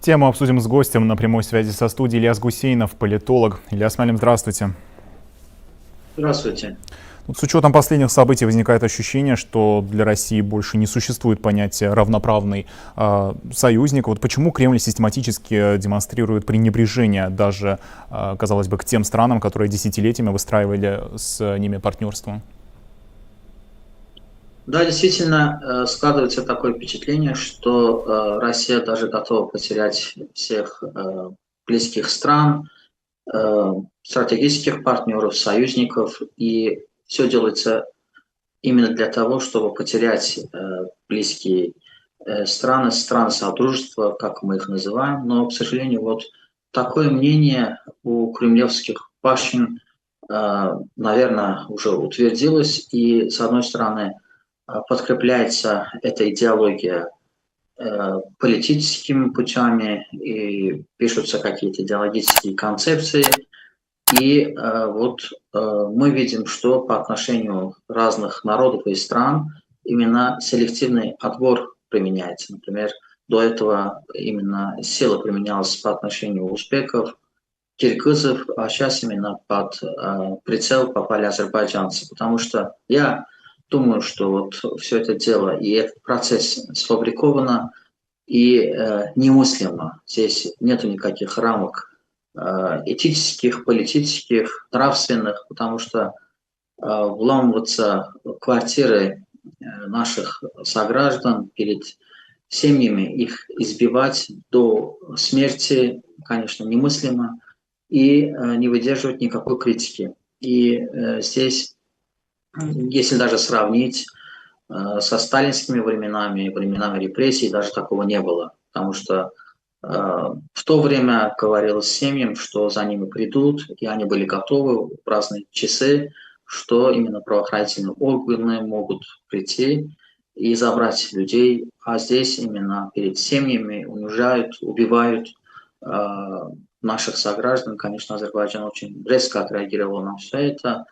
Тему обсудим с гостем на прямой связи со студией Ильяс Гусейнов, политолог. Ильяс Малим, здравствуйте. Здравствуйте. Вот с учетом последних событий возникает ощущение, что для России больше не существует понятия равноправный союзник. Вот почему Кремль систематически демонстрирует пренебрежение даже, казалось бы, к тем странам, которые десятилетиями выстраивали с ними партнерство? Да, действительно, складывается такое впечатление, что Россия даже готова потерять всех близких стран, стратегических партнеров, союзников, и все делается именно для того, чтобы потерять близкие страны Содружества, как мы их называем. Но, к сожалению, вот такое мнение у кремлевских башен, наверное, уже утвердилось. И, с одной стороны, подкрепляется эта идеология политическими путями, и пишутся какие-то идеологические концепции. И мы видим, что по отношению разных народов и стран именно селективный отбор применяется. Например, до этого именно сила применялась по отношению узбеков, киргизов, а сейчас именно под прицел попали азербайджанцы. Потому что я думаю, что вот все это дело и этот процесс сфабриковано и немыслимо. Здесь нету никаких рамок этических, политических, нравственных, потому что вламываться в квартиры наших сограждан перед семьями, их избивать до смерти, конечно, немыслимо и не выдерживать никакой критики. И здесь, если даже сравнить со сталинскими временами, временами репрессий, даже такого не было, потому что в то время говорилось семьям, что за ними придут, и они были готовы в разные часы, что именно правоохранительные органы могут прийти и забрать людей, а здесь именно перед семьями унижают, убивают наших сограждан. Конечно, Азербайджан очень резко отреагировал на все это,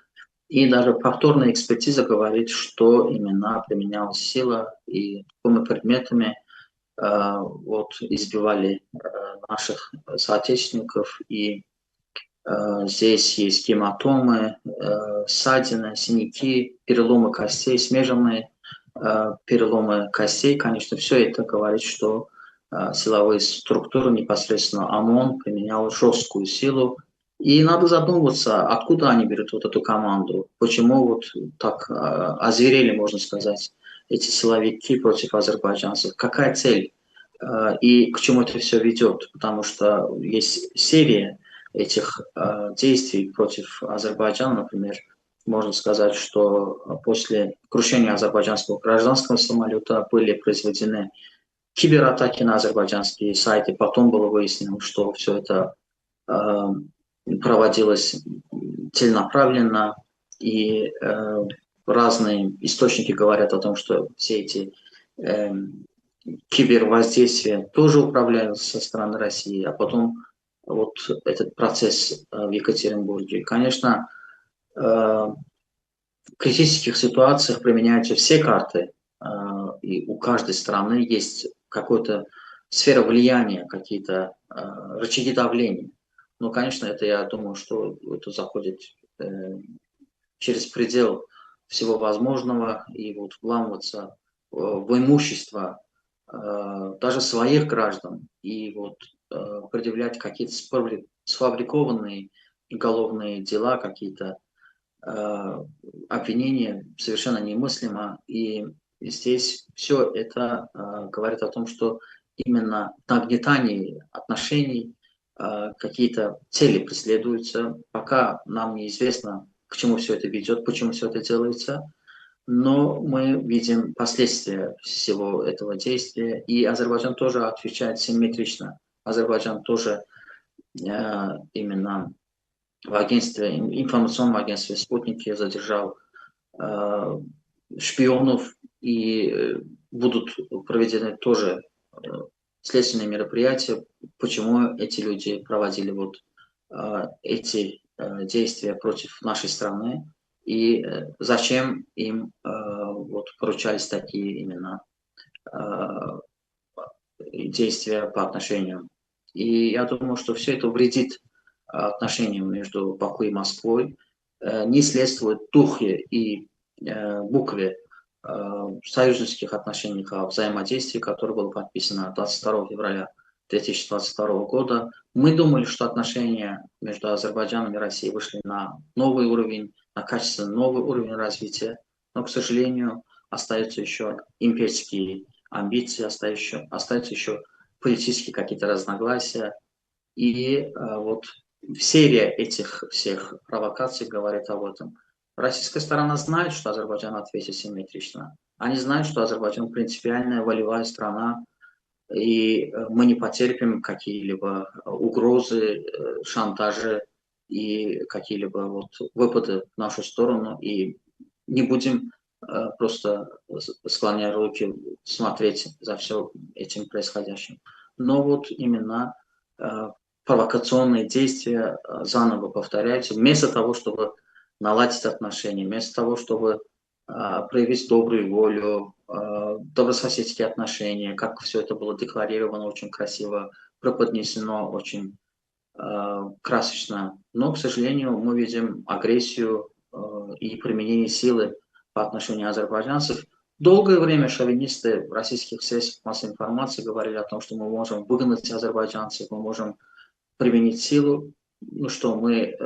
и даже повторная экспертиза говорит, что именно применялась сила, и такими предметами избивали наших соотечественников, и здесь есть гематомы, ссадины, синяки, переломы костей, смеженные переломы костей. Конечно, все это говорит, что силовые структуры, непосредственно ОМОН, применял жесткую силу. И надо задумываться, откуда они берут вот эту команду, почему вот так озверели, можно сказать, эти силовики против азербайджанцев, какая цель и к чему это все ведет, потому что есть серия этих действий против Азербайджана, например, можно сказать, что после крушения азербайджанского гражданского самолета были произведены кибератаки на азербайджанские сайты. Потом было выяснено, что все это проводилось целенаправленно, и разные источники говорят о том, что все эти кибервоздействия тоже управляются со стороны России, а потом вот этот процесс в Екатеринбурге. Конечно, в критических ситуациях применяются все карты, и у каждой страны есть какая-то сфера влияния, какие-то рычаги давления. Но, конечно, это, я думаю, что это заходит через предел всего возможного, и вот вламываться в имущество даже своих граждан, и вот предъявлять какие-то сфабрикованные уголовные дела, какие-то обвинения совершенно немыслимо. И здесь все это говорит о том, что именно в нагнетании отношений какие-то цели преследуются. Пока нам неизвестно, к чему все это ведет, почему все это делается, но мы видим последствия всего этого действия, и Азербайджан тоже отвечает симметрично. Азербайджан тоже именно в информационном агентстве «Спутники» задержал шпионов, и будут проведены тоже следственные мероприятия, почему эти люди проводили вот эти действия против нашей страны, и зачем им вот поручались такие именно действия по отношению И я думаю, что все это вредит отношениям между Баку и Москвой, не следствует духе и букве союзнических отношений о взаимодействии, которое было подписано 22 февраля 2022 года. Мы думали, что отношения между Азербайджаном и Россией вышли на новый уровень, на качественно новый уровень развития, но, к сожалению, остаются еще имперские амбиции, остаются еще политические какие-то разногласия. И вот серия этих всех провокаций говорит об этом. Российская сторона знает, что Азербайджан ответит симметрично. Они знают, что Азербайджан принципиальная волевая страна, и мы не потерпим какие-либо угрозы, шантажи и какие-либо вот выпады в нашу сторону, и не будем просто склонять руки, смотреть за все этим происходящим. Но вот именно провокационные действия заново повторяются, вместо того, чтобы наладить отношения, вместо того, чтобы проявить добрую волю, добрососедские отношения, как все это было декларировано очень красиво, преподнесено очень красочно. Но, к сожалению, мы видим агрессию и применение силы по отношению азербайджанцев. Долгое время шовинисты российских средств массовой информации говорили о том, что мы можем выгнать азербайджанцев, мы можем применить силу. Ну что, мы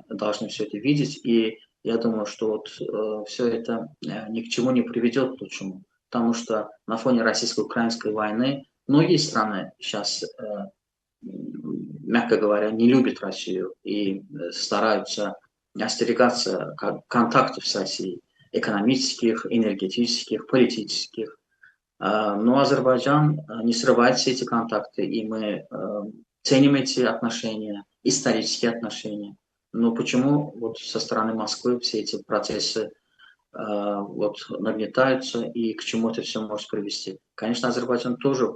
должны все это видеть, и я думаю, что вот все это ни к чему не приведет к лучшему, потому что на фоне российско-украинской войны многие страны сейчас, мягко говоря, не любят Россию и стараются остерегаться контактов с Россией, экономических, энергетических, политических. Но Азербайджан не срывает все эти контакты, и мы ценим эти отношения, исторические отношения. Но почему вот со стороны Москвы все эти процессы вот нагнетаются и к чему это все может привести? Конечно, Азербайджан тоже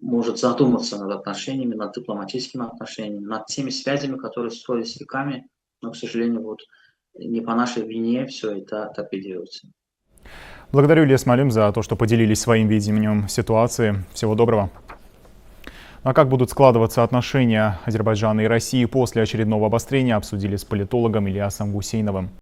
может задуматься над отношениями, над дипломатическими отношениями, над теми связями, которые строились веками, но, к сожалению, вот не по нашей вине все это так и делается. Благодарю, Ильяс Малим, за то, что поделились своим видением ситуации. Всего доброго. А как будут складываться отношения Азербайджана и России после очередного обострения, обсудили с политологом Ильясом Гусейновым.